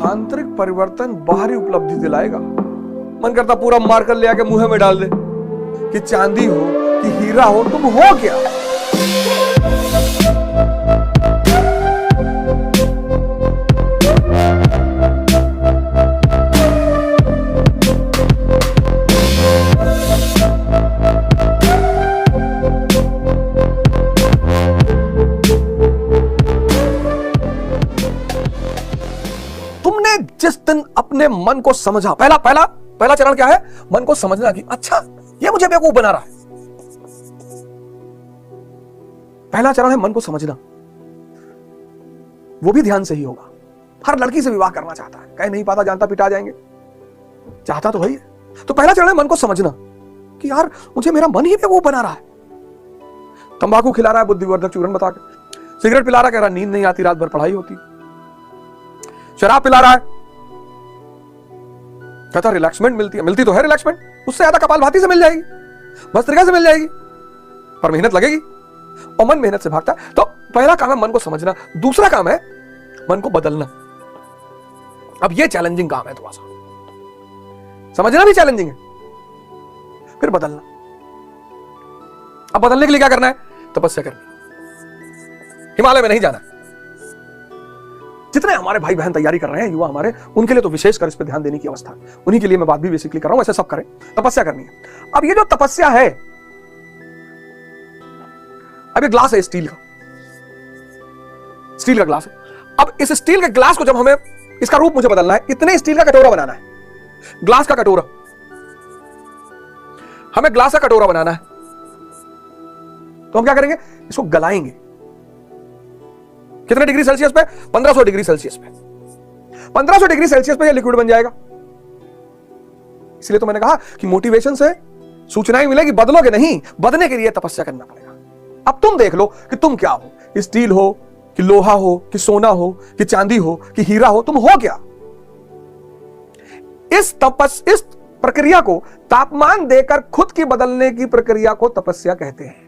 आंतरिक परिवर्तन बाहरी उपलब्धि दिलाएगा। मन करता पूरा मार्कर ले आके मुंह में डाल दे कि चांदी हो कि हीरा हो, तुम हो क्या? तुमने जिस दिन अपने मन को समझा, पहला चरण क्या है? मन को समझना कि अच्छा ये मुझे बेवकूफ बना रहा है। पहला चरण है मन को समझना। वो भी ध्यान से ही होगा। हर लड़की से विवाह करना चाहता है, कहीं नहीं पाता, जानता पिटा जाएंगे, चाहता तो वही है। तो पहला चरण है मन को समझना कि यार मुझे मेरा मन ही बेवकूफ बना रहा है। तंबाकू खिला रहा है बुद्धिवर्धक चूर्ण बता के, सिगरेट पिला रहा है, कह रहा नींद नहीं आती, रात भर पढ़ाई होती, शराब पिला रहा है, कहता रिलैक्समेंट मिलती तो है रिलैक्समेंट, उससे ज्यादा कपालभाति से मिल जाएगी, भस्त्रिका से मिल जाएगी, पर मेहनत लगेगी और मन मेहनत से भागता है। तो पहला काम है मन को समझना। दूसरा काम है मन को बदलना। अब ये चैलेंजिंग काम है थोड़ा सा, समझना भी चैलेंजिंग है, फिर बदलना। अब बदलने के लिए क्या करना है? तपस्या करनी। हिमालय में नहीं जाना। जितने हमारे भाई बहन तैयारी कर रहे हैं, युवा हमारे, उनके लिए तो विशेषकर इस पे ध्यान देने की अवस्था है। उन्हीं के लिए मैं बात भी बेसिकली कर रहा हूं, ऐसे सब करें। तपस्या करनी है। अब ये जो तपस्या है, अब ये ग्लास है स्टील का ग्लास है। अब इस स्टील के ग्लास को जब हमें, इसका रूप मुझे बदलना है, इतने स्टील का कटोरा बनाना है, ग्लास का कटोरा, हमें ग्लास का कटोरा बनाना है। तो हम क्या करेंगे? इसको गलाएंगे। कितने डिग्री सेल्सियस पे? 1500 डिग्री सेल्सियस पे। 1500 डिग्री सेल्सियस पे ये लिक्विड बन जाएगा। इसलिए तो मैंने कहा कि मोटिवेशन से सूचनाएं मिलेगी, बदलोगे नहीं, बदलने के लिए तपस्या करना पड़ेगा। अब तुम देख लो कि तुम क्या हो, स्टील हो कि लोहा हो कि सोना हो कि चांदी हो कि हीरा हो, तुम हो क्या? इस प्रक्रिया को, तापमान देकर खुद की बदलने की प्रक्रिया को तपस्या कहते हैं।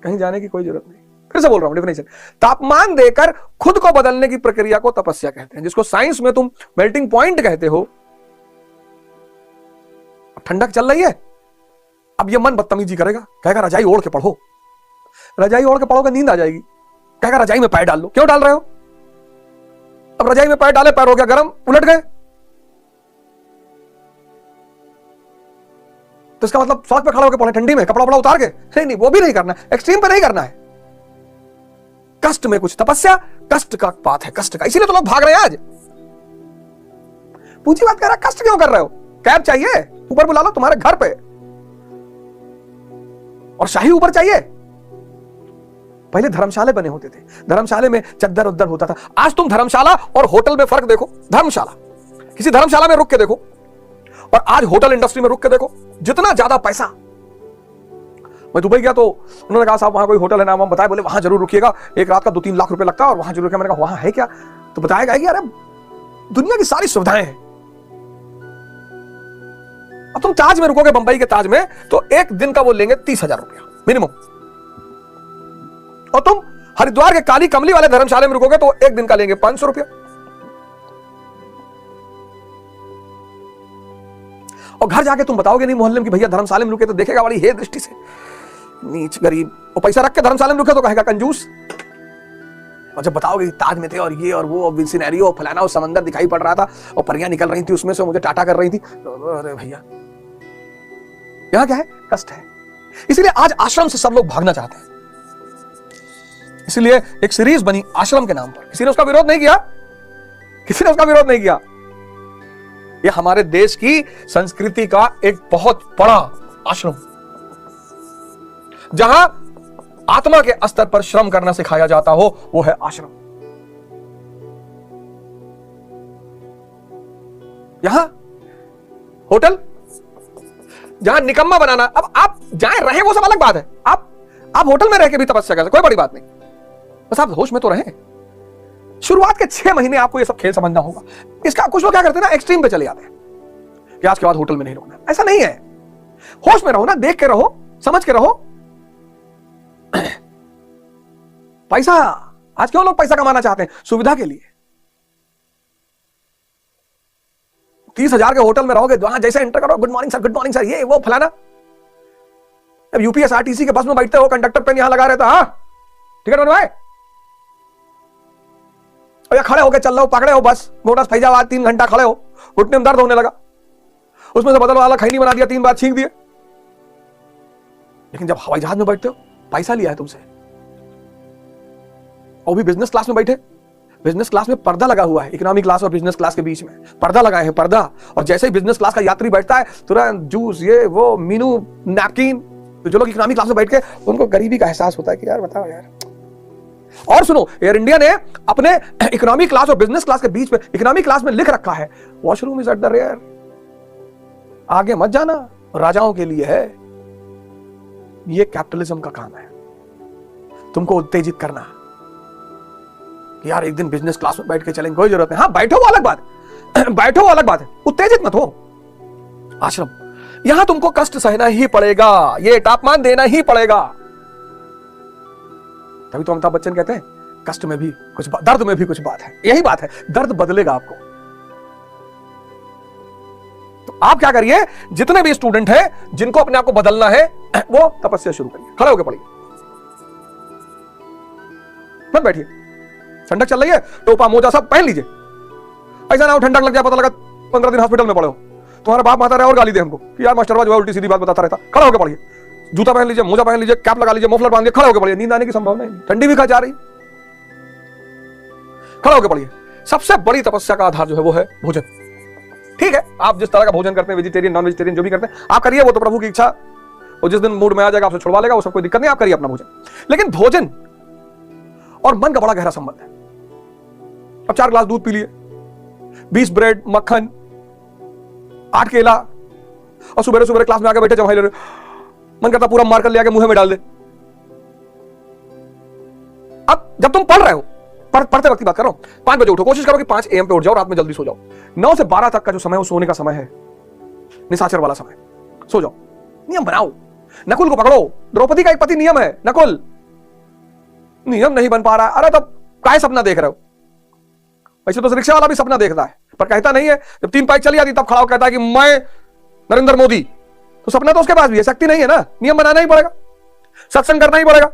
कहीं जाने की कोई जरूरत नहीं, फिर से बोल रहा हूं डेफिनेशन। तापमान देकर खुद को बदलने की प्रक्रिया को तपस्या कहते हैं, जिसको साइंस में तुम मेल्टिंग पॉइंट कहते हो। अब ठंडक चल रही है, अब ये मन बदतमीजी करेगा, कहेगा रजाई ओढ़ के पढ़ो। रजाई ओढ़ के पढ़ोगे नींद आ जाएगी, कहेगा रजाई में पैर डाल लो। क्यों डाल रहे हो? अब रजाई में पैर डाले, पैर हो गया गर्म, उलट गए, तो इसका मतलब सड़क पे खड़े होकर पढ़े ठंडी में, कपड़ा वपड़ा उतार के? नहीं, वो भी नहीं करना है, एक्सट्रीम पे नहीं करना है। कष्ट में कुछ, तपस्या कष्ट का बात है, कष्ट का। इसीलिए तो लोग भाग रहे हैं आज। पूछी बात कह रहा, कष्ट क्यों कर रहे हो? कैब चाहिए, ऊपर बुला लो तुम्हारे घर पे, और शाही ऊपर चाहिए। पहले धर्मशाले बने होते थे, धर्मशाले में चद्दर उद्दर होता था। आज तुम धर्मशाला और होटल में फर्क देखो। धर्मशाला, किसी धर्मशाला में रुक के देखो, और आज होटल इंडस्ट्री में रुक के देखो, जितना ज्यादा पैसा। मैं दुबई गया तो उन्होंने कहा साहब वहां कोई होटल है, नाम हम बताए, बोले वहां जरूर रुकिएगा, एक रात का 2-3 लाख रुपए लगता है, और वहां जरूर। मैंने कहा वहां है क्या? तो बताया गया कि अरे दुनिया की सारी सुविधाएं हैं। अब तुम ताज में रुकोगे, बंबई के ताज में, तो एक दिन का वो लेंगे 30,000 रुपया मिनिमम, और तुम हरिद्वार के काली कमली वाले धर्मशाले में रुकोगे तो एक दिन का लेंगे 500 रुपया। और घर जाके तुम बताओगे नहीं मोहल्ले में कि भैया धर्मशाले में रुके, तो देखेगा बड़ी हे दृष्टि से, नीच गरीब। और पैसा रख के धर्मशाला में रुके तो कहेगा कंजूस। और जब बताओगे ताज में थे और ये और वो और सिनेरियो फलाना, और समंदर दिखाई पड़ रहा था और परियां निकल रही थी उसमें से, मुझे टाटा कर रही थी, तो अरे भैया यहां क्या है? कष्ट है। इसीलिए आज आश्रम से सब लोग भागना चाहते हैं। इसलिए एक सीरीज बनी आश्रम के नाम पर। किसी ने उसका विरोध नहीं किया, किसी ने उसका विरोध नहीं किया। यह हमारे देश की संस्कृति का एक बहुत बड़ा आश्रम, जहां आत्मा के स्तर पर श्रम करना सिखाया जाता हो, वो है आश्रम। यहां होटल, जहां निकम्मा बनाना। अब आप जाए रहे वो सब अलग बात है, आप होटल में रह के भी तपस्या कर सकते, कोई बड़ी बात नहीं, बस आप होश में तो रहें। शुरुआत के 6 महीने आपको ये सब खेल समझना होगा। इसका कुछ लोग क्या करते हैं ना, एक्सट्रीम पे चले जाते हैं कि आज के बाद होटल में नहीं रुकना। ऐसा नहीं है, होश में रहो ना, देख के रहो, समझ के रहो। पैसा, आज क्यों लोग पैसा कमाना चाहते हैं? सुविधा के लिए। 30,000 के होटल में रहोगे, वहां जैसे एंटर करो, गुड मॉर्निंग सर, ये वो फलाना। अब यूपीएसआरटीसी के बस में बैठते हो, कंडक्टर पेन यहां लगा रहता, हाँ टिकट बनवाए, या खड़े होके चल रहे हो, पकड़े हो बस मोटस फैजाबाद, 3 घंटा खड़े हो, घुटने में दर्द होने लगा, उसमें से बदल वाला खैनी बना दिया, 3 बार छींक दिए। लेकिन जब हवाई जहाज में बैठते हो, पैसा लिया है तुमसे, और भी बिजनेस क्लास में बैठे, बिजनेस क्लास में पर्दा लगा हुआ है, इकोनॉमी क्लास और बिजनेस क्लास के बीच में पर्दा लगाए हैं, पर्दा। और जैसे ही बिजनेस क्लास का यात्री बैठता है, तुरंत जूस, ये वो, मीनू, नैपकिन। तो जो लोग इकोनॉमी क्लास में बैठ के, उनको गरीबी का एहसास होता है कि यार बताओ यार। और सुनो, एयर इंडिया ने अपने इकोनॉमी क्लास और बिजनेस क्लास के बीच में, इकोनॉमी क्लास में लिख रखा है, washroom is at the rear, आगे मत जाना, राजाओं के लिए है। ये कैपिटलिज्म का काम है, तुमको उत्तेजित करना कि यार एक दिन बिजनेस क्लास में बैठ के चलेंगे, कोई जरूरत नहीं। हाँ बैठो वो अलग बात बैठो वो अलग बात है, उत्तेजित मत हो। आश्रम, यहां तुमको कष्ट सहना ही पड़ेगा, ये तापमान देना ही पड़ेगा। तभी तो अमिताभ बच्चन कहते हैं कष्ट में भी कुछ, दर्द में भी कुछ बात है। यही बात है, दर्द बदलेगा आपको। तो आप क्या करिए, जितने भी स्टूडेंट हैं जिनको अपने आप को बदलना है, वो तपस्या शुरू करिए, खड़े होकर पढ़िए, मत बैठिए। ठंडक चल रही है, टोपा मोजा सब पहन लीजिए। ऐसा ना हो ठंडक लग जाए, पता लगा 15 दिन हॉस्पिटल में पड़े हो, तुम्हारा बाप माता रहे और गाली दे हमको कि यार मास्टरवा जो है उल्टी सीधी बात बताता रहता। खड़े होकर पढ़िए, जूता पहन लीजिए, मोजा पहन लीजिए, कैप लगा लीजिए, मफलर बांध लीजिए, खड़े होकर पढ़िए। नींद आने की संभावना नहीं, ठंडी भी खा जा रही, खड़े होकर पढ़िए। सबसे बड़ी तपस्या का आधार जो है वो है भोजन। ठीक है, आप जिस तरह का भोजन करते हैं, वेजिटेरियन नॉन वेजिटेरियन जो भी करते हैं आप करिए, वो तो प्रभु की इच्छा, और जिस दिन मूड में आ जाएगा आपसे छुड़वा लेगा, वो सब कोई दिक्कत नहीं, आप करिए अपना भोजन। लेकिन भोजन और मन का बड़ा गहरा संबंध है। अब 4 गिलास दूध पी लिए, 20 ब्रेड, मक्खन, 8 केला, और सुबह सुबह क्लास में आके बैठे जब मन करता पूरा मार्कर ले आके मुंह में डाल दे। अब जब तुम पढ़ रहे हो, पढ़ते वक्त की बात कर रहा हूं, 5 बजे उठो, कोशिश करो कि 5 AM पे उठ जाओ, रात में जल्दी सो जाओ। 9 से 12 तक का जो समय है वो सोने का समय है, निशाचर वाला समय, सो जाओ। नियम बनाओ, नकुल को पकड़ो, द्रौपदी का एक पति नियम है, नकुल नियम नहीं बन पा रहा, अरे तब काहे सपना देख रहे हो। वैसे तो रिक्शा वाला भी सपना देखता है पर कहता नहीं है। जब 3 पाई चली जाती तब खड़ा होकर कहता है कि मैं नरेंद्र मोदी, तो सपना तो उसके पास भी है, शक्ति नहीं है ना। नियम बनाना ही पड़ेगा, सत्संग करना ही पड़ेगा।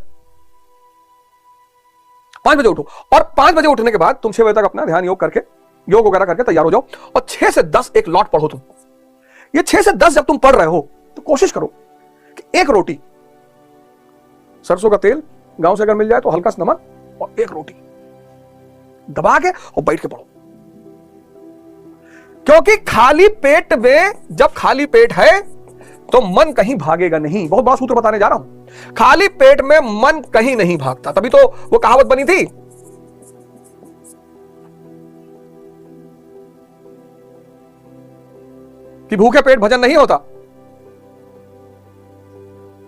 5 बजे उठो, और 5 बजे उठने के बाद तुम 6 बजे तक अपना ध्यान योग करके, योग वगैरह करके तैयार हो जाओ, और 6 से 10 एक लॉट पढ़ो तुम। ये 6 से 10 जब तुम पढ़ रहे हो तो कोशिश करो कि 1 रोटी, सरसों का तेल गांव से अगर मिल जाए तो हल्का सा नमक, और 1 रोटी दबा के और बैठ के पढ़ो। क्योंकि खाली पेट में, जब खाली पेट है तो मन कहीं भागेगा नहीं। बहुत बड़ा सूत्र बताने जा रहा हूं, खाली पेट में मन कहीं नहीं भागता। तभी तो वो कहावत बनी थी कि भूखे पेट भजन नहीं होता,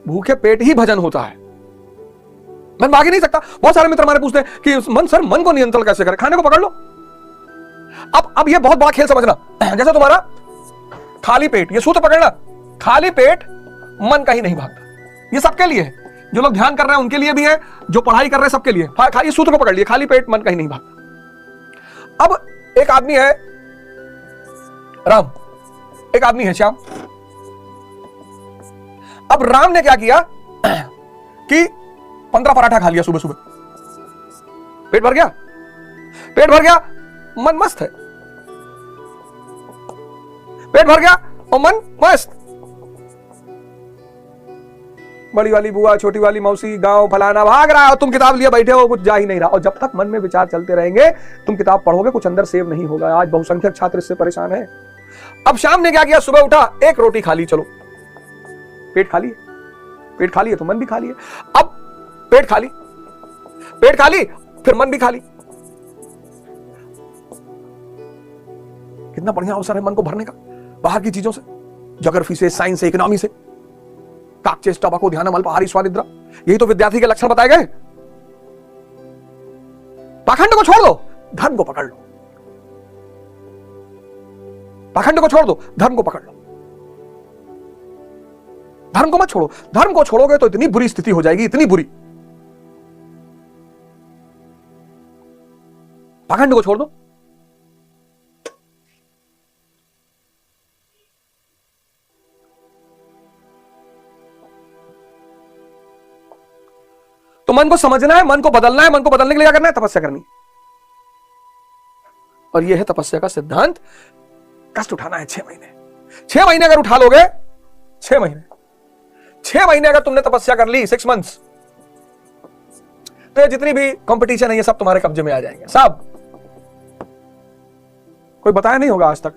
भूखे पेट ही भजन होता है। मन भाग ही नहीं सकता। बहुत सारे मित्र हमारे पूछते हैं कि मन सर, मन को नियंत्रण कैसे करें? खाने को पकड़ लो। अब ये बहुत बड़ा खेल समझना, जैसे तुम्हारा खाली पेट, ये सूत्र पकड़ना, खाली पेट मन कहीं नहीं भागता। ये सबके लिए है, जो लोग ध्यान कर रहे हैं उनके लिए भी है, जो पढ़ाई कर रहे हैं सबके लिए। खाली सूत्र को पकड़ लिए, खाली पेट मन कहीं नहीं भागता। अब एक आदमी है राम, एक आदमी है श्याम। अब राम ने क्या किया कि 15 पराठा खा लिया सुबह सुबह, पेट भर गया, पेट भर गया, मन मस्त है, पेट भर गया और मन मस्त। बड़ी वाली बुआ, छोटी वाली मौसी, गांव फलाना भाग रहा है, और तुम किताब लिए बैठे हो, कुछ जा ही नहीं रहा। और जब तक मन में विचार चलते रहेंगे, तुम किताब पढ़ोगे, कुछ अंदर सेव नहीं होगा। आज बहुसंख्यक छात्र इससे परेशान है। अब शाम ने क्या किया, सुबह उठा, 1 रोटी खा ली, चलो पेट खाली है, पेट खाली है तो मन भी खाली है। अब पेट खाली, पेट खाली, फिर मन भी खाली। कितना बढ़िया अवसर है मन को भरने का, बाहर की चीजों से, ज्योग्राफी से, साइंस से, इकोनॉमी से। काकचेष्ट, टबाको, ध्यानम, अल्पाहारी, स्वानिद्रा, यही तो विद्यार्थी के लक्षण बताए गए। पाखंड को छोड़ दो, धर्म को पकड़ लो। पाखंड को छोड़ दो, धर्म को पकड़ लो। धर्म को मत छोड़ो, धर्म को छोड़ोगे तो इतनी बुरी स्थिति हो जाएगी, इतनी बुरी। पाखंड को छोड़ दो, तो मन को समझना है, मन को बदलना है, मन को बदलने के लिए क्या करना है? तपस्या करनी। और यह है तपस्या का सिद्धांत। कष्ट उठाना है 6 महीने। 6 महीने अगर उठा लोगे, 6 महीने अगर तुमने तपस्या कर ली, 6 मंथ्स, तो ये जितनी भी कंपटीशन है ये सब तुम्हारे कब्जे में आ जाएंगे, सब। कोई बताया नहीं होगा आज तक।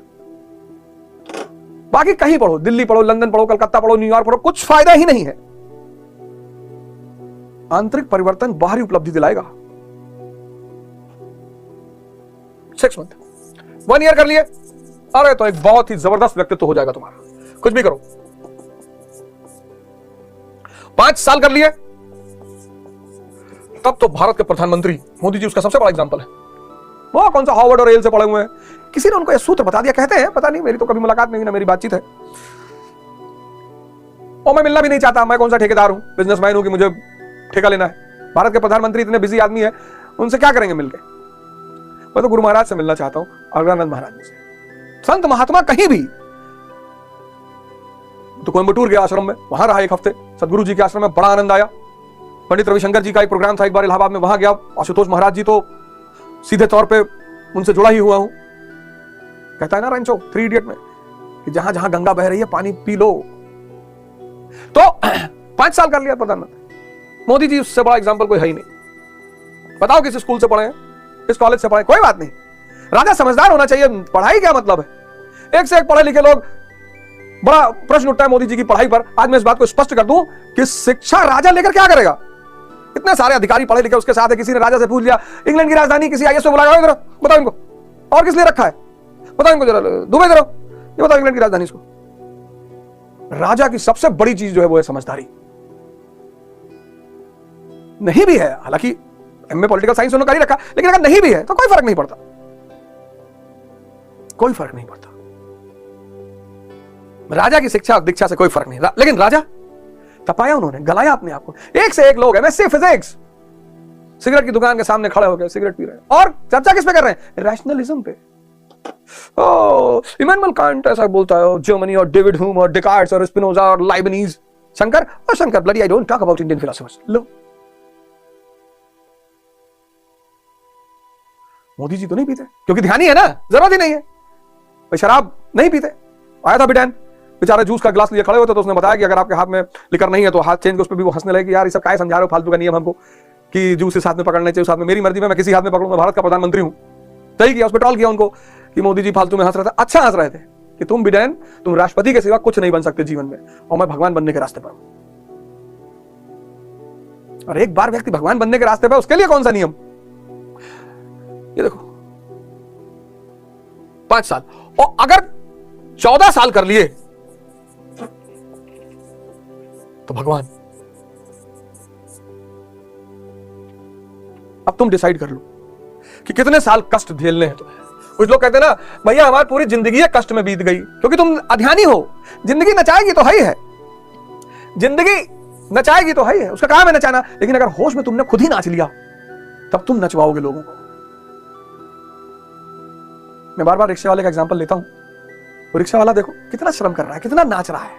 बाकी कहीं पढ़ो, दिल्ली पढ़ो, लंदन पढ़ो, कलकत्ता पढ़ो, न्यूयॉर्क पढ़ो, कुछ फायदा ही नहीं है। आंतरिक परिवर्तन बाहरी उपलब्धि दिलाएगा। 6 मंथ, 1 ईयर कर लिए, अरे तो एक बहुत ही जबरदस्त व्यक्तित्व हो जाएगा तुम्हारा। कुछ भी करो। 5 साल कर लिए, तब तो भारत के प्रधानमंत्री मोदी जी उसका सबसे बड़ा एग्जांपल है। वो कौन सा हार्वर्ड और येल से पढ़े हुए हैं, किसी ने उनको यह सूत्र बता दिया, कहते हैं, पता नहीं, मेरी तो कभी मुलाकात नहीं, ना मेरी बातचीत है, और मैं मिलना भी नहीं चाहता। मैं कौन सा ठेकेदार हूं, बिजनेसमैन हूं कि मुझे ठेका लेना है। भारत के प्रधानमंत्री इतने बिजी आदमी है, उनसे क्या करेंगे मिलके। मैं तो गुरु महाराज से मिलना चाहता हूं, अग्रानंद महाराज जी से। संत महात्मा कहीं भी। तो कोयम्बटूर गया आश्रम में, वहां रहा 1 हफ्ते, सदगुरु जी के आश्रम में, बड़ा आनंद आया। पंडित रविशंकर जी का एक प्रोग्राम था एक बार इलाहाबाद में, वहां गया। आशुतोष महाराज जी तो सीधे तौर पे उनसे जुड़ा ही हुआ हूं। कहता है ना रंचो 3 इडियट में कि जहां जहां गंगा बह रही है पानी पी लो। तो 5 साल कर लिया प्रधानमंत्री मोदी जी, उससे बड़ा एग्जाम्पल कोई है ही नहीं। बताओ किस स्कूल से पढ़े हैं, किस कॉलेज से पढ़े, कोई बात नहीं। राजा समझदार होना चाहिए। पढ़ाई क्या मतलब है, एक से एक पढ़े लिखे लोग। बड़ा प्रश्न उठता है मोदी जी की पढ़ाई पर। आज मैं इस बात को स्पष्ट कर दूं कि शिक्षा राजा लेकर क्या करेगा। इतने सारे अधिकारी पढ़े लिखे उसके साथ है। किसी ने राजा से पूछ लिया, इंग्लैंड की राजधानी किसी आईएएस को बुलाया, इधर बताओ इनको, और किस लिए रखा है बताओ इनको, जरा दुबई करो, ये बताओ इंग्लैंड की राजधानी इसको। राजा की सबसे बड़ी चीज जो है वो है समझदारी। नहीं भी है, हालांकि एमए पॉलिटिकल साइंस उन्होंने कर ही रखा, लेकिन अगर नहीं भी है तो कोई फर्क नहीं पड़ता, कोई फर्क नहीं पड़ता। राजा की शिक्षा और दीक्षा से कोई फर्क नहीं। लेकिन राजा तपाया उन्होंने, गलाया अपने आप को। एक से एक लोग एमएससी फिजिक्स सिगरेट की दुकान के सामने खड़े होकर सिगरेट पी रहे हैं, और चर्चा किस पे कर रहे हैं, रैशनलिज्म पे। इमैनुअल कांट ऐसा बोलता है, जर्मनी और डेविड ह्यूम और डिकार्ड्स और स्पिनोजा और लाइबनीज। शंकर और Shankar, bloody I don't talk about Indian philosophers. लो, मोदी जी तो नहीं पीते क्योंकि ध्यान ही है ना, जरूरत ही नहीं है। भाई शराब नहीं पीते। आया था बिटैन, बेचारा जूस का गिलास लिए खड़े होते, तो उसने बताया कि अगर आपके हाथ में लिकर नहीं है तो हाथ चेंज। उस पर भी वो हंसने लगे कि यार ये सब क्या समझा रहे हो फालतू का नियम हमको, कि जूस इस हाथ में पकड़ने चाहिए, उस हाथ में। मेरी मर्जी में मैं किसी हाथ में पकड़ूं, मैं भारत का प्रधानमंत्री हूं। सही किया, उस पर ट्रोल किया उनको कि मोदी जी फालतू में हंस रहे थे। अच्छा हंस रहे थे कि तुम बिडैन, तुम राष्ट्रपति के सिवा कुछ नहीं बन सकते जीवन में, और मैं भगवान बनने के रास्ते पर हूं। और एक बार व्यक्ति भगवान बनने के रास्ते पर, उसके लिए कौन सा नियम। ये देखो 5 साल, और अगर 14 साल कर लिए तो भगवान। अब तुम डिसाइड कर लो कि कितने साल कष्ट झेलने हैं तुम्हें। कुछ लोग कहते हैं ना, भैया हमारी पूरी जिंदगी कष्ट में बीत गई, क्योंकि तुम अध्यानी हो। जिंदगी नचाएगी तो है, जिंदगी नचाएगी तो है, उसका काम है नचाना। लेकिन अगर होश में तुमने खुद ही नाच लिया, तब तुम नचवाओगे लोगों को। मैं बार बार रिक्शे वाले का एग्जांपल लेता हूं। वो रिक्शा वाला देखो कितना श्रम कर रहा है, कितना नाच रहा है,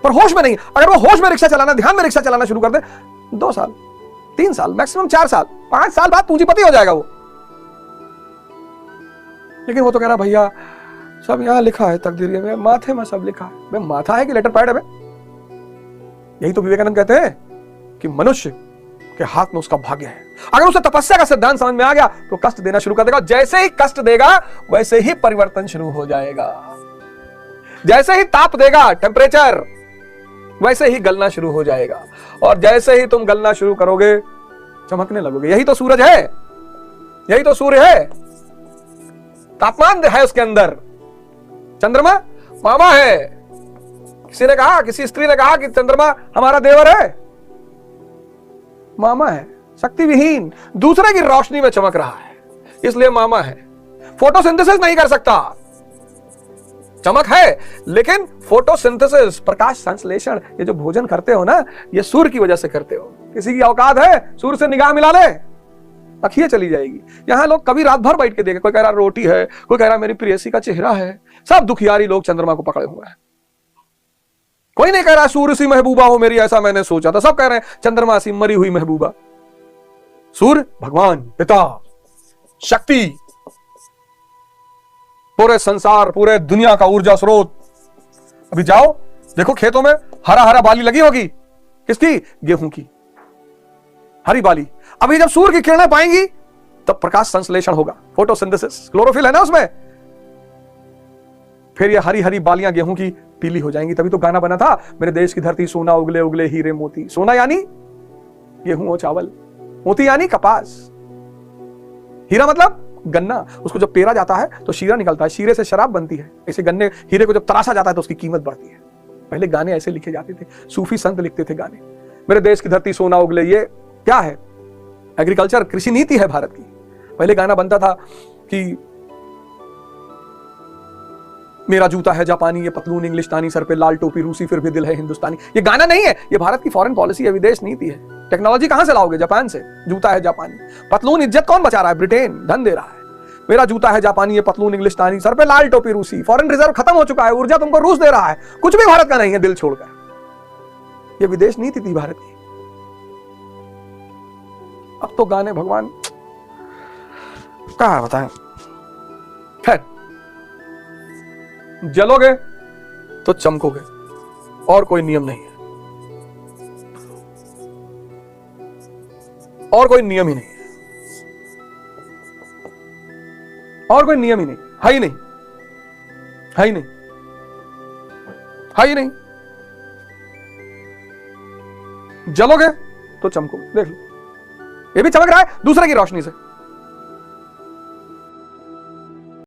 पर होश में नहीं। अगर वो होश में रिक्शा चलाना, ध्यान में रिक्शा चलाना शुरू कर दे, 2 साल, 3 साल, मैक्सिमम 4 साल, 5 साल बाद पूंजीपति हो जाएगा वो। लेकिन वो तो कह रहा भैया सब यहां लिखा है, तकदीर में माथे में सब लिखा है। भाई माथा है कि लेटर पैड है? यही तो विवेकानंद कहते हैं कि मनुष्य के हाथ में उसका भाग्य है। अगर उसे तपस्या का सिद्धांत समझ में आ गया तो कष्ट देना शुरू कर देगा। जैसे ही कष्ट देगा वैसे ही परिवर्तन शुरू हो जाएगा। जैसे ही ताप देगा, टेम्परेचर, वैसे ही गलना शुरू हो जाएगा। और जैसे ही तुम गलना शुरू करोगे, चमकने लगोगे। यही तो सूरज है, यही तो सूर्य है। तापमान है उसके अंदर। चंद्रमा मामा है। किसी ने कहा, किसी स्त्री ने कहा कि चंद्रमा हमारा देवर है, मामा है, शक्ति विहीन, दूसरे की रोशनी में चमक रहा है, इसलिए मामा है। फोटोसिंथेसिस नहीं कर सकता, चमक है, लेकिन फोटोसिंथेसिस, प्रकाश संश्लेषण, ये जो भोजन करते हो ना, ये सूर्य की वजह से करते हो। किसी की औकात है सूर्य से निगाह मिला ले, अखियां चली जाएगी। यहां लोग कभी रात भर बैठ के देखे, कोई कह रहा रोटी है, कोई कह रहा मेरी प्रेयसी का चेहरा है। सब दुखियारी लोग चंद्रमा को पकड़े हुए हैं। कोई नहीं कह रहा सूर्य सी महबूबा हो मेरी, ऐसा मैंने सोचा था। सब कह रहे हैं चंद्रमा सी मरी हुई महबूबा। सूर्य भगवान पिता शक्ति, पूरे संसार पूरे दुनिया का ऊर्जा स्रोत। अभी जाओ देखो खेतों में हरा हरा बाली लगी होगी, किसकी? गेहूं की हरी बाली। अभी जब सूर्य की किरणें पाएंगी तब प्रकाश संश्लेषण होगा, फोटोसिंथेसिस, क्लोरोफिल है ना उसमें, फिर ये हरी हरी बालियां गेहूं की पीली हो जाएंगी। तभी तो गाना बना था, मेरे देश की धरती सोना उगले उगले हीरे मोती। सोना यानी गेहूं और चावल, मोती यानी कपास, हीरा मतलब गन्ना। उसको जब पेरा जाता है तो शीरा निकलता है, शीरे से शराब बनती है। ऐसे गन्ने हीरे को जब तराशा जाता है तो उसकी कीमत बढ़ती है। पहले गाने ऐसे लिखे जाते थे, सूफी संत लिखते थे गाने, मेरे देश की धरती सोना उगले। ये क्या है? एग्रीकल्चर, कृषि नीति है भारत की। पहले गाना बनता था कि मेरा जूता है जापानी, ये पतलून इंग्लिशतानी, सर पे लाल टोपी रूसी, फिर भी दिल है हिंदुस्तानी। ये गाना नहीं है, ये भारत की फॉरेन पॉलिसी है, विदेश नीति है। टेक्नोलॉजी कहां से लाओगे? जापान से। जूता है जापानी, पतलून इज्जत कौन बचा रहा है? ब्रिटेन धन दे रहा है। मेरा जूता है जापानी, ये पतलून इंग्लिशतानी, सर पे लाल टोपी रूसी। फॉरेन रिजर्व खत्म हो चुका है, ऊर्जा तुमको रूस दे रहा है, कुछ भी भारत का नहीं है दिल छोड़कर। ये विदेश नीति थी भारत की। अब तो गाने भगवान क्या बताएं। खैर, जलोगे तो चमकोगे, और कोई नियम नहीं है, और कोई नियम ही नहीं है, और कोई नियम ही नहीं है ही नहीं, है ही नहीं, है ही नहीं। जलोगे तो चमकोगे। देख लो, ये भी चमक रहा है दूसरे की रोशनी से।